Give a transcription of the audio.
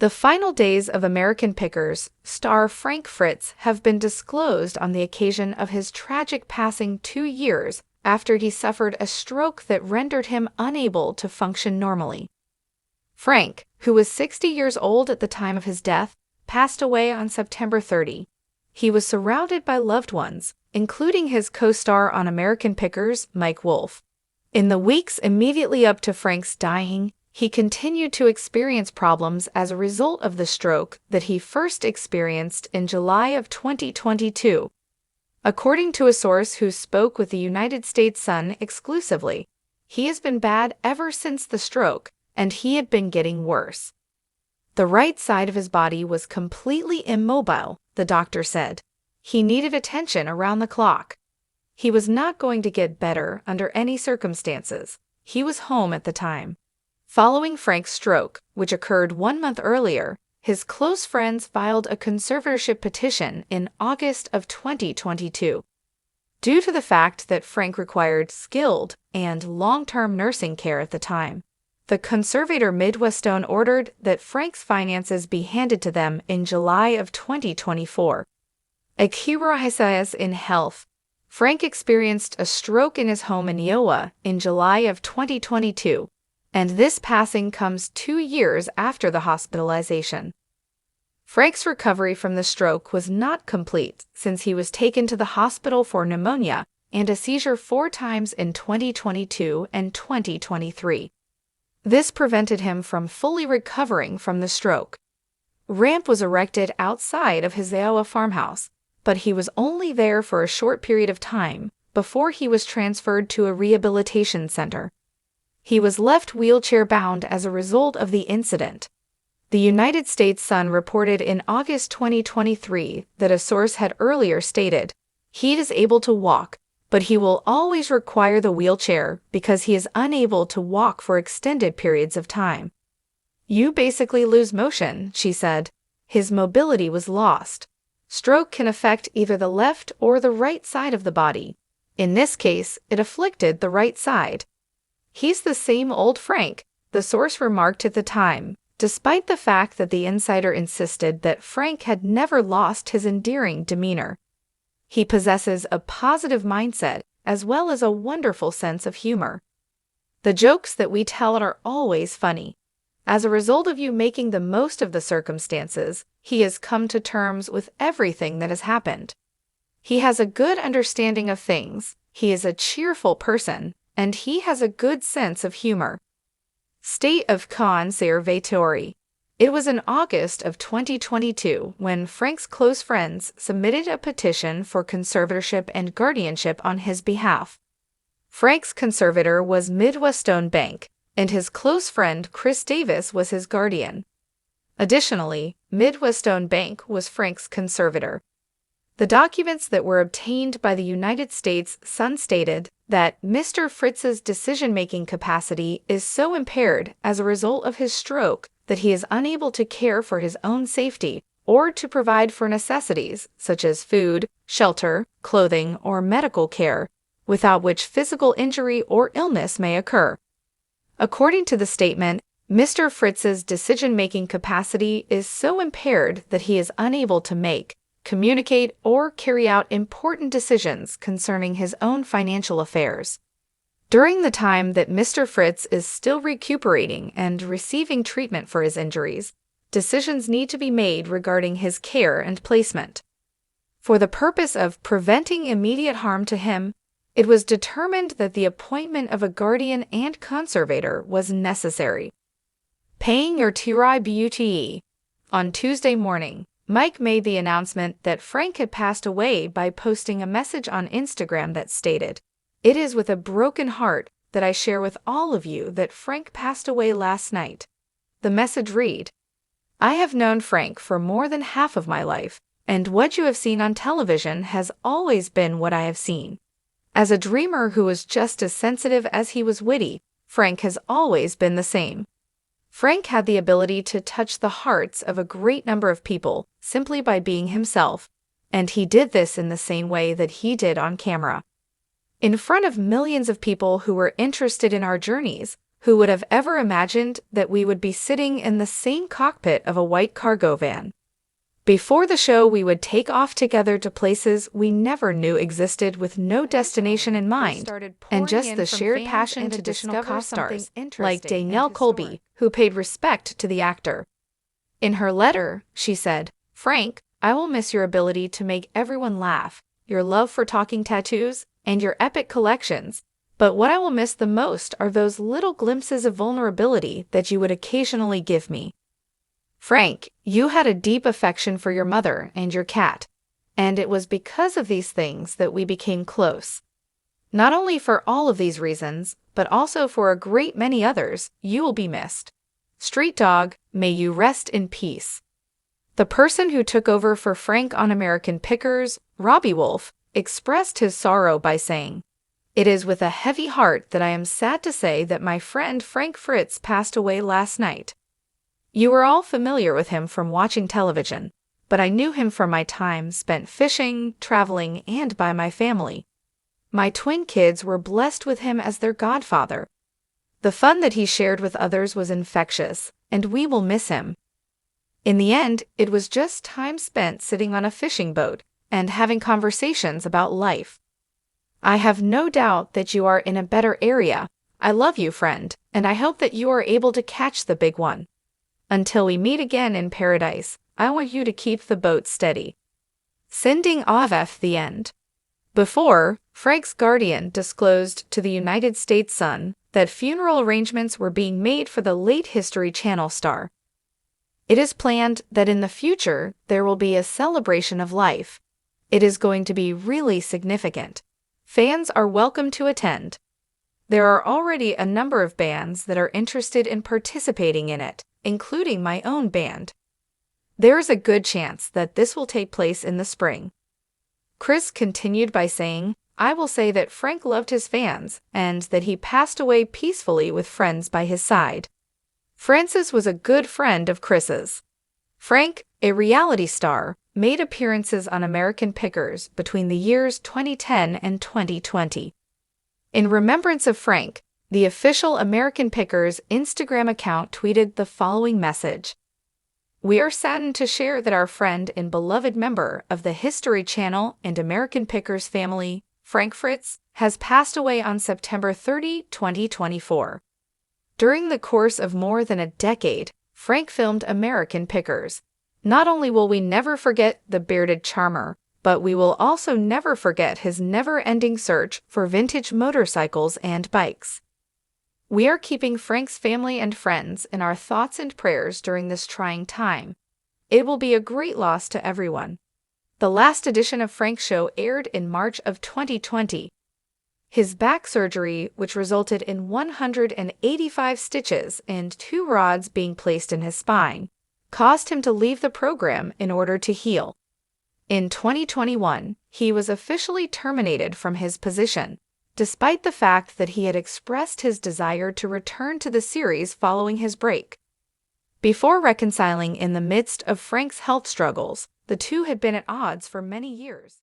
The final days of American Pickers star Frank Fritz have been disclosed on the occasion of his tragic passing 2 years after he suffered a stroke that rendered him unable to function normally. Frank, who was 60 years old at the time of his death, passed away on September 30. He was surrounded by loved ones, including his co-star on American Pickers, Mike Wolfe. In the weeks immediately up to Frank's dying, he continued to experience problems as a result of the stroke that he first experienced in July of 2022. According to a source who spoke with the United States Sun exclusively, he has been bad ever since the stroke, and he had been getting worse. The right side of his body was completely immobile, the doctor said. He needed attention around the clock. He was not going to get better under any circumstances. He was home at the time. Following Frank's stroke, which occurred 1 month earlier, his close friends filed a conservatorship petition in August of 2022. Due to the fact that Frank required skilled and long-term nursing care at the time, the conservator Midwestone ordered that Frank's finances be handed to them in July of 2024. A key crisis in health. Frank experienced a stroke in his home in Iowa in July of 2022, and this passing comes 2 years after the hospitalization. Frank's recovery from the stroke was not complete since he was taken to the hospital for pneumonia and a seizure 4 times in 2022 and 2023. This prevented him from fully recovering from the stroke. A ramp was erected outside of his Iowa farmhouse, but he was only there for a short period of time before he was transferred to a rehabilitation center. He was left wheelchair-bound as a result of the incident. The United States Sun reported in August 2023 that a source had earlier stated, "He is able to walk, but he will always require the wheelchair because he is unable to walk for extended periods of time." "You basically lose motion," she said. His mobility was lost. Stroke can affect either the left or the right side of the body. In this case, it afflicted the right side. "He's the same old Frank," the source remarked at the time, despite the fact that the insider insisted that Frank had never lost his endearing demeanor. He possesses a positive mindset as well as a wonderful sense of humor. "The jokes that we tell are always funny. As a result of you making the most of the circumstances, he has come to terms with everything that has happened. He has a good understanding of things, he is a cheerful person, and he has a good sense of humor." State of Conservatory. It was in August of 2022 when Frank's close friends submitted a petition for conservatorship and guardianship on his behalf. Frank's conservator was Midwestone Bank, and his close friend Chris Davis was his guardian. Additionally, Midwestone Bank was Frank's conservator. The documents that were obtained by the United States Sun stated that Mr. Fritz's decision-making capacity is so impaired as a result of his stroke that he is unable to care for his own safety or to provide for necessities such as food, shelter, clothing, or medical care, without which physical injury or illness may occur. According to the statement, Mr. Fritz's decision-making capacity is so impaired that he is unable to make, communicate, or carry out important decisions concerning his own financial affairs. During the time that Mr. Fritz is still recuperating and receiving treatment for his injuries, decisions need to be made regarding his care and placement. For the purpose of preventing immediate harm to him, it was determined that the appointment of a guardian and conservator was necessary. Paying your tribute. On Tuesday morning, Mike made the announcement that Frank had passed away by posting a message on Instagram that stated, "It is with a broken heart that I share with all of you that Frank passed away last night." The message read, "I have known Frank for more than half of my life, and what you have seen on television has always been what I have seen. As a dreamer who was just as sensitive as he was witty, Frank has always been the same. Frank had the ability to touch the hearts of a great number of people simply by being himself, and he did this in the same way that he did on camera. In front of millions of people who were interested in our journeys, Who would have ever imagined that we would be sitting in the same cockpit of a white cargo van? Before the show, we would take off together to places we never knew existed with no destination in mind, and just the shared passion to discover co-stars, like Danielle Colby, who paid respect to the actor. In her letter, she said, "Frank, I will miss your ability to make everyone laugh, your love for talking tattoos, and your epic collections. But what I will miss the most are those little glimpses of vulnerability that you would occasionally give me. Frank, you had a deep affection for your mother and your cat, and it was because of these things that we became close. Not only for all of these reasons, but also for a great many others, you will be missed. Street Dog, may you rest in peace." The person who took over for Frank on American Pickers, Robbie Wolf, expressed his sorrow by saying, "It is with a heavy heart that I am sad to say that my friend Frank Fritz passed away last night. You are all familiar with him from watching television, but I knew him from my time spent fishing, traveling, and by my family. My twin kids were blessed with him as their godfather. The fun that he shared with others was infectious, and we will miss him. In the end, it was just time spent sitting on a fishing boat and having conversations about life. I have no doubt that you are in a better area. I love you, friend, and I hope that you are able to catch the big one. Until we meet again in paradise, I want you to keep the boat steady. Sending off the end." Before, Frank's guardian disclosed to the United States Sun that funeral arrangements were being made for the late History Channel star. It is planned that in the future there will be a celebration of life. It is going to be really significant. Fans are welcome to attend. There are already a number of bands that are interested in participating in it, including my own band. There is a good chance that this will take place in the spring. Chris continued by saying, "I will say that Frank loved his fans and that he passed away peacefully with friends by his side." Francis was a good friend of Chris's. Frank, a reality star, made appearances on American Pickers between the years 2010 and 2020. In remembrance of Frank, the official American Pickers Instagram account tweeted the following message: "We are saddened to share that our friend and beloved member of the History Channel and American Pickers family, Frank Fritz, has passed away on September 30, 2024. During the course of more than a decade, Frank filmed American Pickers. Not only will we never forget the bearded charmer, but we will also never forget his never-ending search for vintage motorcycles and bikes. We are keeping Frank's family and friends in our thoughts and prayers during this trying time. It will be a great loss to everyone." The last edition of Frank's show aired in March of 2020. His back surgery, which resulted in 185 stitches and 2 rods being placed in his spine, caused him to leave the program in order to heal. In 2021, he was officially terminated from his position, despite the fact that he had expressed his desire to return to the series following his break. Before reconciling in the midst of Frank's health struggles, the two had been at odds for many years.